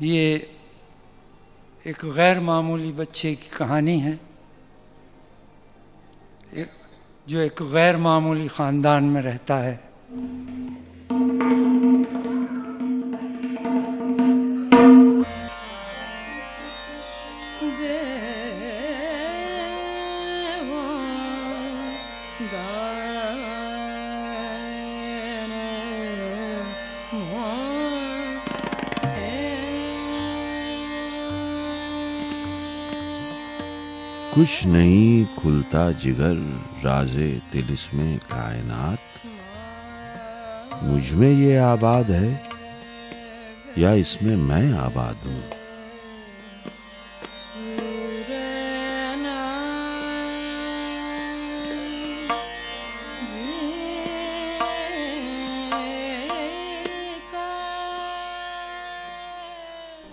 ये एक गैर मामूली बच्चे की कहानी है जो एक गैर मामूली ख़ानदान में रहता है। कुछ नहीं खुलता जिगर राज़े तिलिस्मे कायनात, मुझ में ये आबाद है या इसमें मैं आबाद हूँ।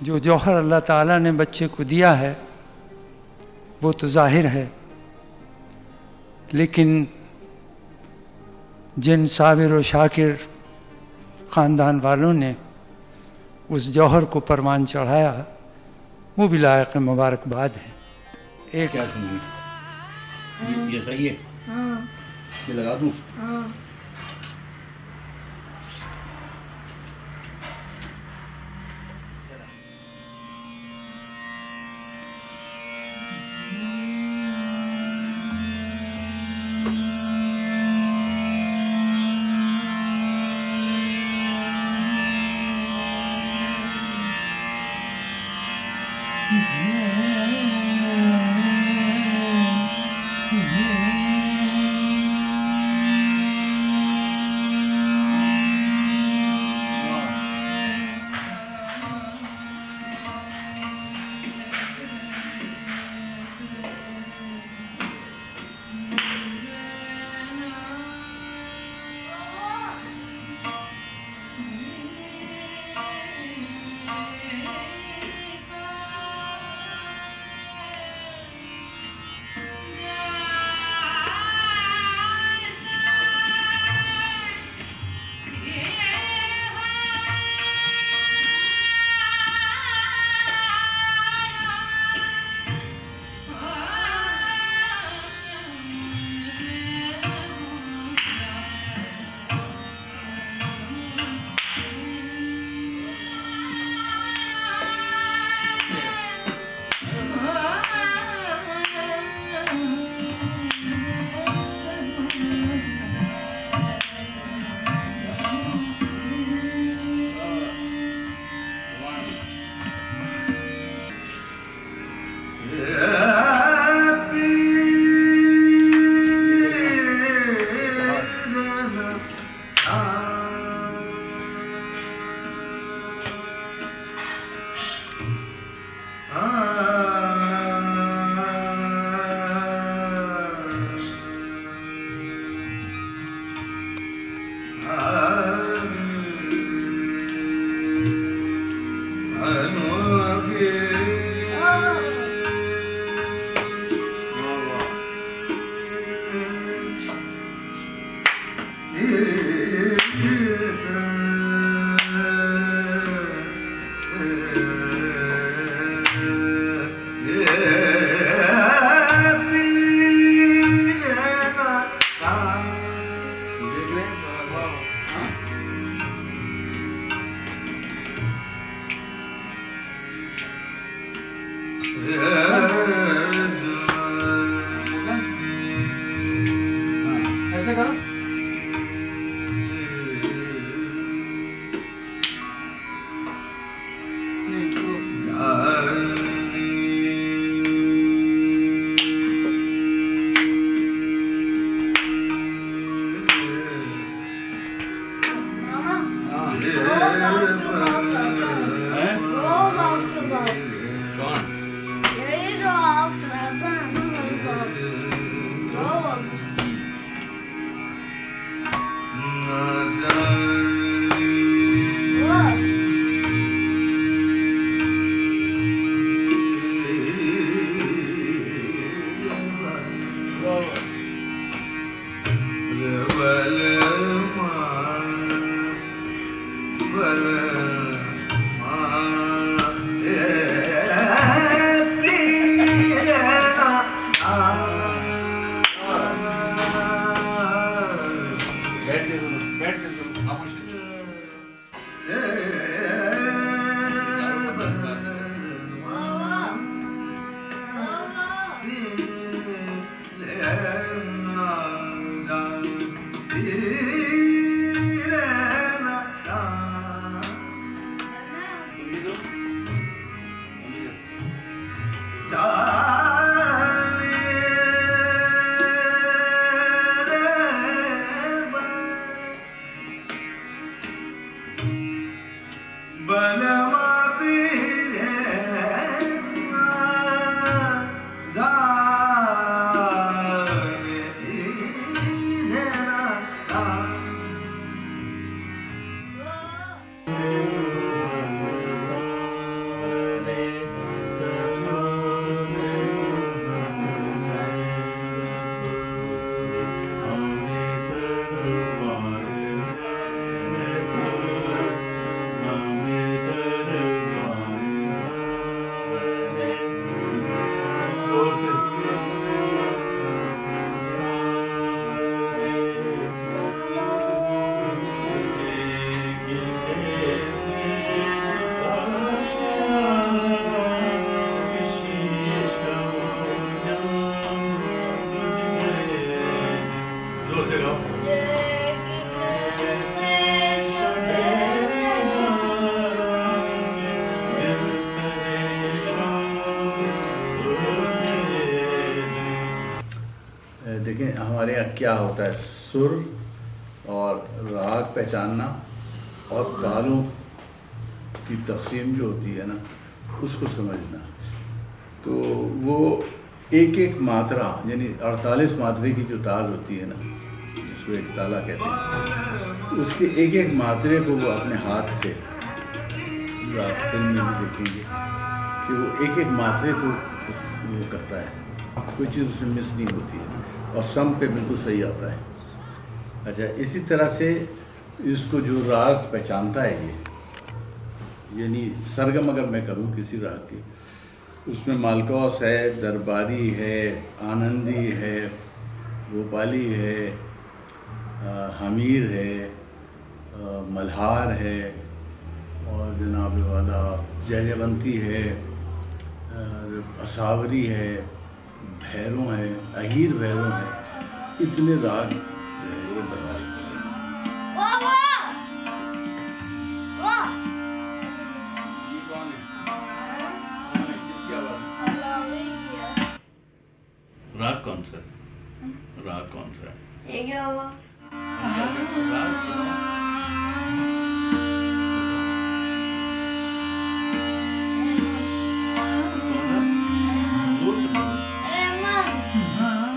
जो जौहर अल्लाह ताला ने बच्चे को दिया है वो तो जाहिर है, लेकिन जिन साबिर और शाकिर ख़ानदान वालों ने उस जौहर को परवान चढ़ाया वो भी लायक मुबारकबाद है। एक क्या सुनिए, ये सही है। हाँ। ये लगा दूं? हाँ। ऐसे करो। कौन? देखें हमारे यहाँ क्या होता है, सुर और राग पहचानना और तालों की तकसीम जो होती है ना, उसको समझना। तो वो एक एक मात्रा यानी 48 मात्रे की जो ताल होती है ना, जिसको एक ताला कहते हैं, उसके एक एक मात्रे को वो अपने हाथ से, जो आप फिल्म में भी देखेंगे कि वो एक एक मात्रे को वो करता है, कोई चीज़ उससे मिस नहीं होती है और सम पे बिल्कुल सही आता है। अच्छा, इसी तरह से इसको जो राग पहचानता है ये, यानी सरगम अगर मैं करूँ किसी राग की, उसमें मालकौस है, दरबारी है, आनंदी है, भोपाली है, हमीर है, मल्हार है और जनाब वाला जयवंती है, असावरी है, भैरों है, अहीर भैरों है, इतने राग जो है ये बना सकते हैं। राग कौन सा है? राग कौन सा है?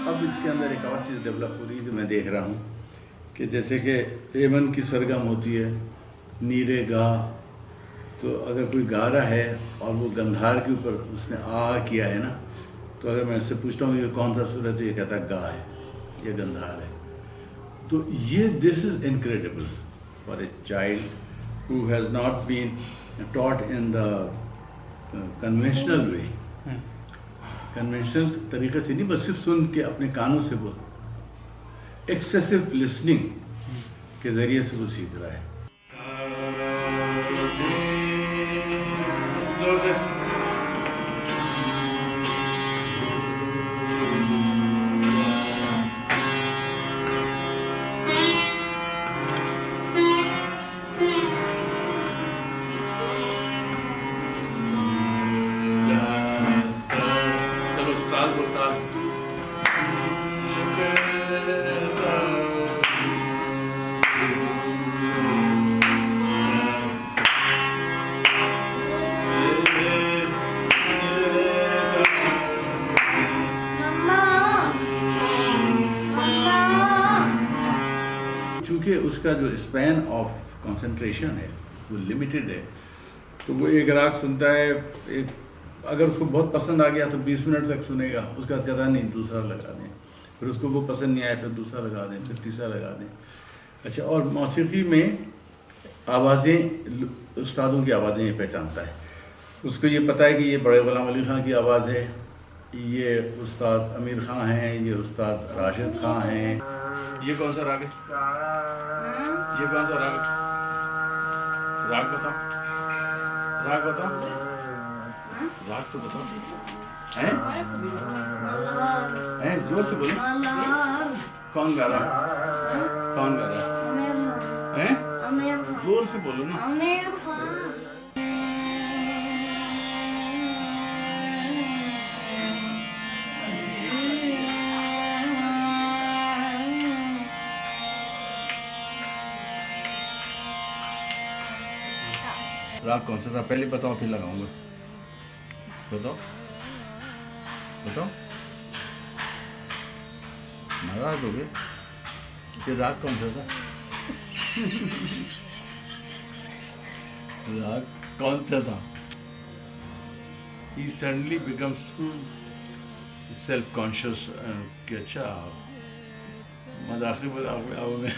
अब इसके अंदर एक और चीज़ डेवलप हो रही है जो मैं देख रहा हूँ कि जैसे कि एमन की सरगम होती है, नीरे गा, तो अगर कोई गा रहा है और वो गंधार के ऊपर उसने आ किया है ना, तो अगर मैं उससे पूछता हूँ ये कौन सा सुर है, तो ये कहता है गा है, ये गंधार है। तो ये this is incredible for a child who has not been taught in the conventional way, conventional तरीके से नहीं, बस सिर्फ सुन के अपने कानों से वो एक्सेसिव लिसनिंग के जरिए से वो सीख रहा है। जोर से। चलो ताल दो, ताल। चूँकि उसका जो स्पैन ऑफ कंसंट्रेशन है वो लिमिटेड है, तो वो एक राग सुनता है, एक अगर उसको बहुत पसंद आ गया तो 20 मिनट तक सुनेगा, उसका कहता नहीं दूसरा लगा दें, फिर उसको वो पसंद नहीं आया फिर दूसरा लगा दें, फिर तीसरा लगा दें। अच्छा, और मौसीकी में आवाज़ें, उस्तादों की आवाज़ें ये पहचानता है, उसको ये पता है कि ये बड़े गुलाम अली खां की आवाज़ है, ये उस्ताद अमीर खां हैं, ये उस्ताद राशिद खां हैं। ये कौन सा राग है? ये कौन सा राग है? राग बताओ, राग बताओ, राग तो बताओ। हैं? हैं? जोर से बोलो। कौन गा रहा है? कौन गा रहा है? हैं? जोर से बोलो ना। राग कौन सा था पहले बताओ, फिर लगाऊंगा। बताओ बताओ, नाराज हो गए? ये राग कौन सा था? राग कौन सा था? He suddenly becomes self-conscious कि अच्छा मजाक में आओ में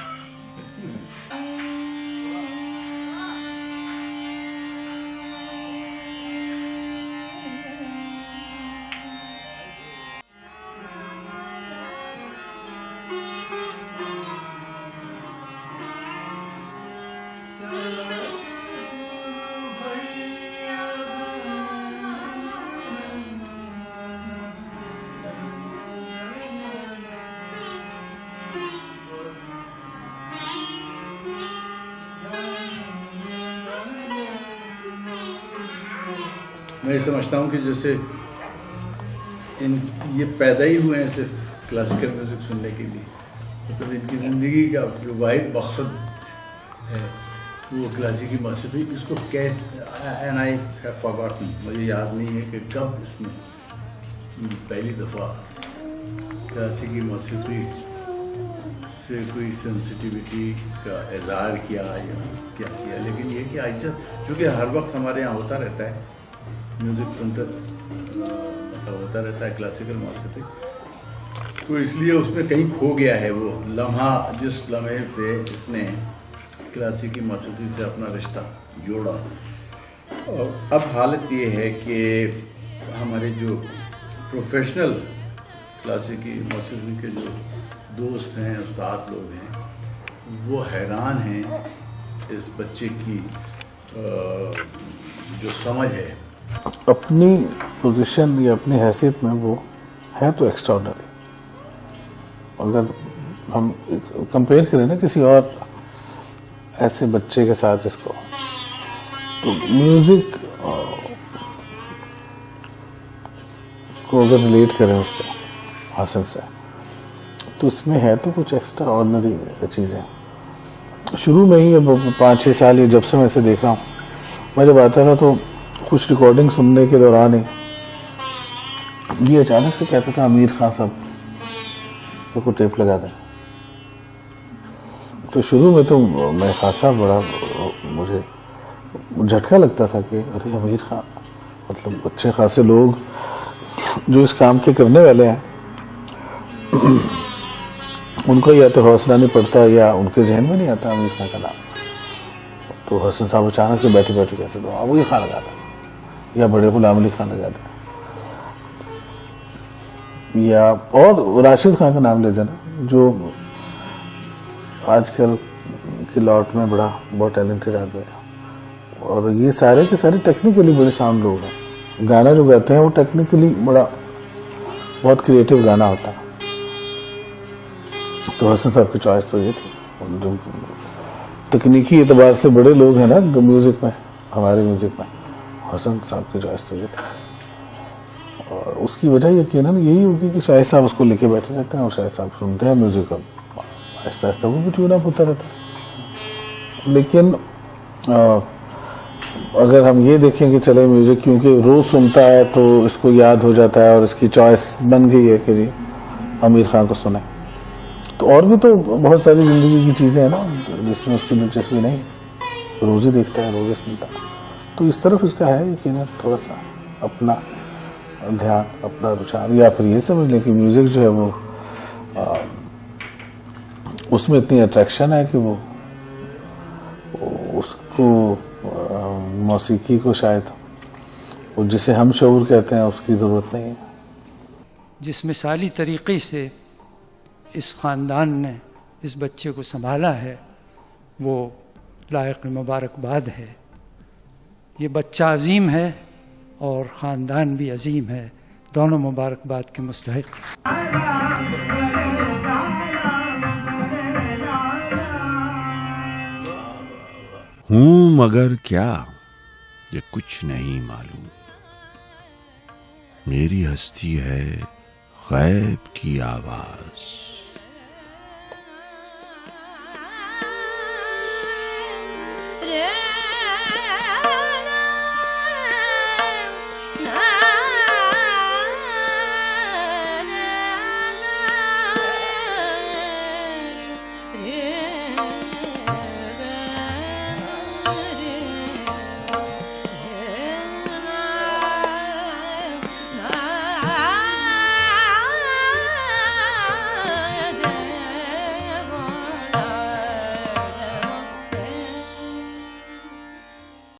मैं समझता हूँ कि जैसे ये पैदा ही हुए हैं सिर्फ क्लासिकल म्यूज़िक सुनने के लिए, मतलब इनकी ज़िंदगी का जो वाहिद मकसद है वो क्लासिकी मौसीकी। इसको कैसे, एंड आई हैव फॉरगॉटन, मुझे याद नहीं है कि कब इसने पहली दफ़ा क्लासिकी मौसीकी से कोई सेंसिटिविटी का इज़हार किया या क्या किया, लेकिन ये कि आइजा चूँकि हर वक्त हमारे यहाँ होता रहता है म्यूज़िक सुनते, मतलब होता रहता है क्लासिकल मौसीकी, तो इसलिए उसमें कहीं खो गया है वो लम्हा जिस लम्हे पे इसने क्लासिकी मौसीकी से अपना रिश्ता जोड़ा। और अब हालत ये है कि हमारे जो प्रोफेशनल क्लासिकी मौसीकी के जो दोस्त हैं, उस्ताद लोग हैं, वो हैरान हैं इस बच्चे की जो समझ है। अपनी पोजीशन या अपनी हैसियत में वो है तो एक्स्ट्राऑर्डिनरी। अगर हम कंपेयर करें ना किसी और ऐसे बच्चे के साथ इसको, तो म्यूज़िक को अगर रिलेट करें उससे, हासिल से, तो उसमें है तो कुछ एक्स्ट्रा ऑर्डिनरी चीज़ें। शुरू में ही, अब 5-6 साल ये जब से मैं इसे देख रहा हूँ, मैं जब आता था तो कुछ रिकॉर्डिंग सुनने के दौरान ही ये अचानक से कहता था आमिर खान साहब को टेप लगा दें। तो शुरू में तो मैं खासा बड़ा मुझे झटका लगता था कि अरे आमिर खान, मतलब अच्छे खासे लोग जो इस काम के करने वाले हैं उनको या तो हौसला नहीं पड़ता या उनके जहन में नहीं आता आमिर खान का नाम। तो हसन साहब अचानक से बैठे बैठे कहते तो आमिर खान लगा था, या बड़े गुलाम अली खान लगा था, या और राशिद खान का नाम ले देना, जो आजकल की लौट में बहुत टैलेंटेड आदमी है। और ये सारे के सारे टेक्निकली बड़े साउंड लोग हैं। गाना जो गाते हैं वो टेक्निकली बहुत क्रिएटिव गाना होता है। तो हसन साहब की चॉइस तो ये थी। जो तकनीकी एतबार से बड़े लोग हैं ना म्यूजिक में, हमारे म्यूजिक में, हसन साहब की चॉइस तो ये थी। और उसकी वजह यकीनन यही होगी कि शाहिद साहब उसको लेके बैठे रहते हैं और शाहिद साहब सुनते हैं म्यूजिक, आहिस्ता आहिस्ता वो भी ट्यून अप होता रहता है। लेकिन अगर हम ये देखें कि चले म्यूजिक क्योंकि रोज सुनता है तो इसको याद हो जाता है और इसकी चॉइस बन गई है कि जी आमिर खान को सुने, तो और भी तो बहुत सारी जिंदगी की चीजें हैं ना जिसमें उसकी दिलचस्पी नहीं, रोज ही देखता है, रोज ही सुनता है। तो इस तरफ इसका है यकीनन थोड़ा सा अपना ध्यान, अपना रुझान, या फिर ये समझ लें कि म्यूजिक जो है वो उसमें इतनी अट्रैक्शन है कि वो उसको मौसीकी को शायद जिसे हम शऊर कहते हैं उसकी ज़रूरत नहीं है। जिस मिसाली तरीक़े से इस ख़ानदान ने इस बच्चे को संभाला है वो लायक मुबारकबाद है। ये बच्चा अजीम है और ख़ानदान भी अजीम है, दोनों मुबारकबाद के मुस्तहिक़। हूं मगर क्या ये कुछ नहीं मालूम, मेरी हस्ती है गैब की आवाज।